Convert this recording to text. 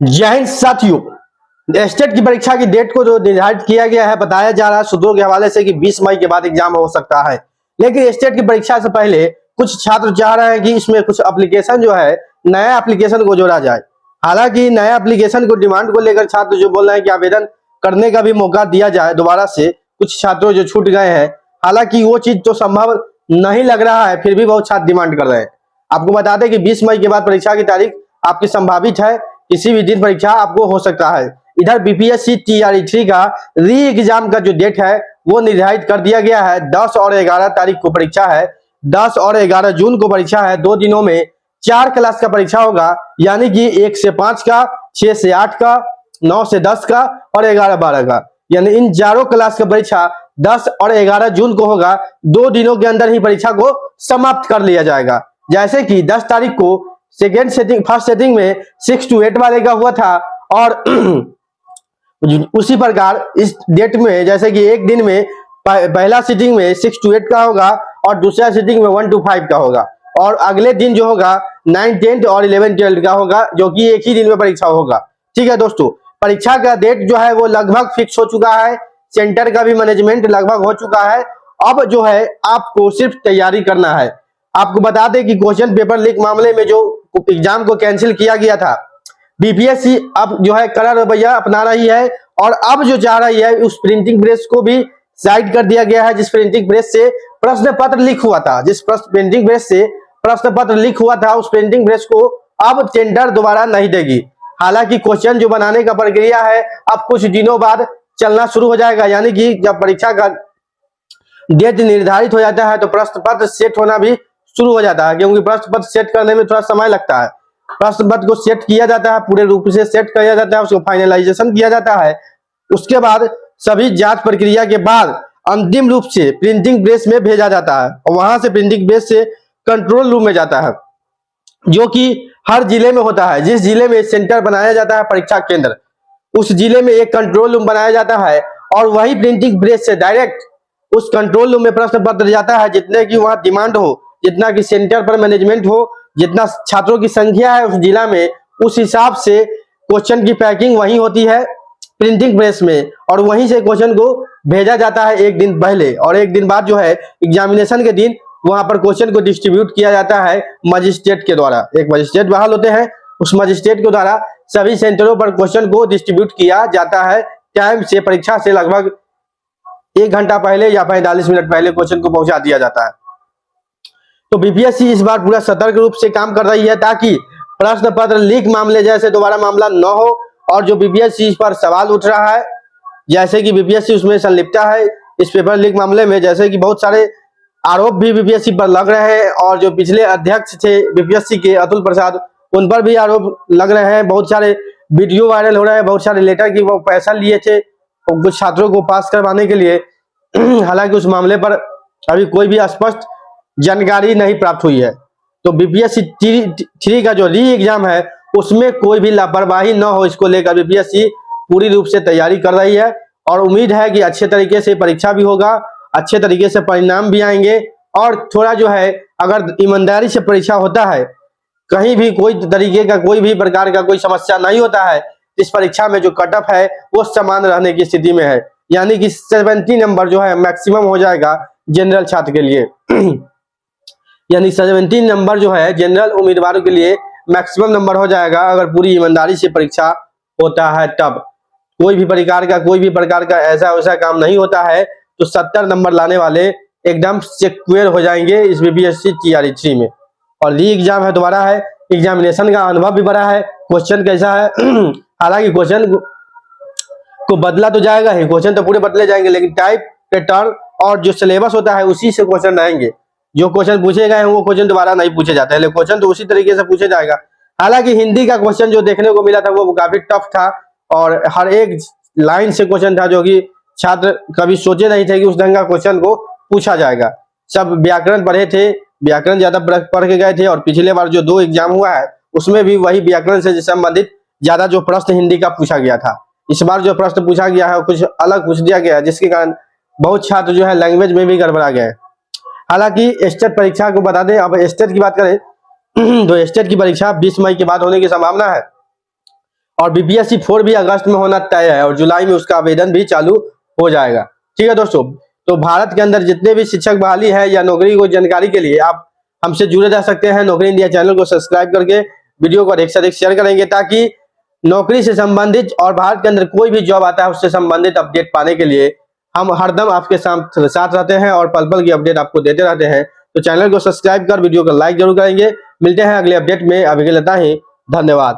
जय हिंद साथियों। स्टेट की परीक्षा की डेट को जो निर्धारित किया गया है, बताया जा रहा है सूत्रों के हवाले से कि 20 मई के बाद एग्जाम हो सकता है। लेकिन स्टेट की परीक्षा से पहले कुछ छात्र चाह रहे हैं कि इसमें कुछ एप्लीकेशन जो है, नया एप्लीकेशन को जोड़ा जाए। हालांकि नया एप्लीकेशन को डिमांड को लेकर छात्र जो बोल रहे हैं कि आवेदन करने का भी मौका दिया जाए दोबारा से, कुछ छात्रों जो छूट गए हैं। हालांकि वो चीज तो संभव नहीं लग रहा है, फिर भी बहुत छात्र डिमांड कर रहे हैं। आपको बता दें कि 20 मई के बाद परीक्षा की तारीख आपकी संभावित है, किसी भी दिन परीक्षा आपको हो सकता है। इधर बीपीएससी TRE3 का री एग्जाम का जो डेट है वो निर्धारित कर दिया गया है। 10 और 11 तारीख को परीक्षा है, 10 और 11 जून को परीक्षा है। 2 दिनों में 4 क्लास का परीक्षा होगा, यानी कि 1 से 5 का, 6 से 8 का, 9 से 10 का और 11-12 का, यानी इन चारों क्लास का परीक्षा 10 और 11 जून को होगा। 2 दिनों के अंदर ही परीक्षा को समाप्त कर लिया जाएगा। जैसे कि 10 तारीख को फर्स्ट सेटिंग में 6 to 8 वाले का हुआ था, और उसी प्रकार इस डेट में जैसे कि एक दिन में पहला सीटिंग में 6 to 8 का होगा और दूसरा सीटिंग में 1 to 5 का होगा, और अगले दिन जो होगा 9, 10 और 11, 12 का होगा, जो कि एक ही दिन में परीक्षा होगा। ठीक है दोस्तों, परीक्षा का डेट जो है वो लगभग फिक्स हो चुका है। सेंटर का भी मैनेजमेंट लगभग हो चुका है। अब जो है आपको सिर्फ तैयारी करना है। आपको बता दें कि क्वेश्चन पेपर लीक मामले में जो एग्जाम को कैंसिल किया गया था, बीपीएससी अब जो है कड़ा रवैया अपना रही है, और अब जो चाह रही है उस प्रिंटिंग प्रेस को भी साइड कर दिया गया है जिस प्रिंटिंग प्रेस से प्रश्न पत्र लीक हुआ था। जिस प्रिंटिंग प्रेस से प्रश्न पत्र लीक हुआ था, उस प्रिंटिंग प्रेस को अब टेंडर दोबारा नहीं देगी। हालांकि क्वेश्चन जो बनाने का प्रक्रिया है अब कुछ दिनों बाद चलना शुरू हो जाएगा, यानी कि जब परीक्षा का डेट निर्धारित हो जाता है तो प्रश्न पत्र सेट होना भी शुरू हो जाता है, क्योंकि प्रश्न पत्र सेट करने में थोड़ा समय लगता है। प्रश्न पत्र को सेट किया जाता है, पूरे रूप से सेट किया जाता है, उसको फाइनलाइजेशन किया जाता है। उसके बाद सभी जांच प्रक्रिया के बाद अंतिम रूप से प्रिंटिंग प्रेस में भेजा जाता है, और वहां से प्रिंटिंग प्रेस से कंट्रोल रूम में जाता है, जो कि हर जिले में होता है। जिस जिले में सेंटर बनाया जाता है परीक्षा केंद्र, उस जिले में एक कंट्रोल रूम बनाया जाता है, और वही प्रिंटिंग प्रेस से डायरेक्ट उस कंट्रोल रूम में प्रश्न पत्र जाता है। जितने की वहां डिमांड हो, जितना की सेंटर पर मैनेजमेंट हो, जितना छात्रों की संख्या है उस जिला में, उस हिसाब से क्वेश्चन की पैकिंग वही होती है प्रिंटिंग प्रेस में, और वहीं से क्वेश्चन को भेजा जाता है एक दिन पहले, और एक दिन बाद जो है एग्जामिनेशन के दिन वहां पर क्वेश्चन को डिस्ट्रीब्यूट किया जाता है मजिस्ट्रेट के द्वारा। एक मजिस्ट्रेट बहाल होते हैं, उस मजिस्ट्रेट के द्वारा सभी सेंटरों पर क्वेश्चन को डिस्ट्रीब्यूट किया जाता है। टाइम से, परीक्षा से लगभग 1 घंटा पहले या 45 मिनट पहले क्वेश्चन को पहुंचा दिया जाता है। तो बीपीएससी इस बार पूरा सतर्क रूप से काम कर रही है ताकि प्रश्न पत्र लीक मामले जैसे दोबारा मामला न हो। और जो बीपीएससी इस पर सवाल उठ रहा है, जैसे कि बीपीएससी उसमें संलिप्त है इस पेपर लीक मामले में, जैसे कि बहुत सारे आरोप भी बीपीएससी पर लग रहे हैं, और जो पिछले अध्यक्ष थे बीपीएससी के अतुल प्रसाद, उन पर भी आरोप लग रहे हैं। बहुत सारे वीडियो वायरल हो रहे हैं, बहुत सारे लेटर की वो पैसा लिए थे कुछ छात्रों को पास करवाने के लिए। हालांकि उस मामले पर अभी कोई भी स्पष्ट जानकारी नहीं प्राप्त हुई है। तो बीपीएससी 3 का जो री एग्जाम है उसमें कोई भी लापरवाही न हो, इसको लेकर बीपीएससी पूरी रूप से तैयारी कर रही है, और उम्मीद है कि अच्छे तरीके से परीक्षा भी होगा, अच्छे तरीके से परिणाम भी आएंगे। और थोड़ा जो है अगर ईमानदारी से परीक्षा होता है, कहीं भी कोई तरीके का कोई भी प्रकार का कोई समस्या नहीं होता है, इस परीक्षा में जो कट ऑफ है वो समान रहने की स्थिति में है, यानी कि 70 नंबर जो है मैक्सिमम हो जाएगा जनरल छात्र के लिए। यानी 70 नंबर जो है जनरल उम्मीदवारों के लिए मैक्सिमम नंबर हो जाएगा अगर पूरी ईमानदारी से परीक्षा होता है। तब कोई भी प्रकार का ऐसा वैसा काम नहीं होता है, तो 70 नंबर लाने वाले एकदम सिक्योर हो जाएंगे इस बीपीएससी TRE3 में। और री एग्जाम है, दोबारा है, एग्जामिनेशन का अनुभव भी बड़ा है। क्वेश्चन कैसा है हालांकि क्वेश्चन को बदला तो जाएगा ही, क्वेश्चन तो पूरे बदले जाएंगे, लेकिन टाइप, पैटर्न और जो सिलेबस होता है उसी से क्वेश्चन रहेंगे। जो क्वेश्चन पूछे गए हैं वो क्वेश्चन दोबारा नहीं पूछे जाते हैं, लेकिन क्वेश्चन तो उसी तरीके से पूछे जाएगा। हालांकि हिंदी का क्वेश्चन जो देखने को मिला था वो काफी टफ था, और हर एक लाइन से क्वेश्चन था जो कि छात्र कभी सोचे नहीं थे कि उस ढंग का क्वेश्चन को पूछा जाएगा। सब व्याकरण पढ़े थे, व्याकरण ज्यादा पढ़ के गए थे, और पिछले बार जो 2 एग्जाम हुआ है उसमें भी वही व्याकरण से संबंधित ज्यादा जो प्रश्न हिंदी का पूछा गया था। इस बार जो प्रश्न पूछा गया है कुछ अलग पूछ दिया गया है, जिसके कारण बहुत छात्र जो है लैंग्वेज में भी गड़बड़ा गए। हालांकि स्टेट परीक्षा को बता दें, अब स्टेट की बात करें तो स्टेट की परीक्षा 20 मई के बाद होने की संभावना है, और बीपीएससी 4 भी अगस्त में होना तय है और जुलाई में उसका आवेदन भी चालू हो जाएगा। ठीक है दोस्तों, तो भारत के अंदर जितने भी शिक्षक बहाली है या नौकरी को जानकारी के लिए आप हमसे जुड़े रह सकते हैं। नौकरी इंडिया चैनल को सब्सक्राइब करके वीडियो को अधिक से अधिक शेयर करेंगे, ताकि नौकरी से संबंधित और भारत के अंदर कोई भी जॉब आता है उससे संबंधित अपडेट पाने के लिए हम हरदम आपके साथ रहते हैं और पल पल की अपडेट आपको देते रहते हैं। तो चैनल को सब्सक्राइब कर वीडियो को लाइक जरूर करेंगे। मिलते हैं अगले अपडेट में, अभी के लिए इतना ही, धन्यवाद।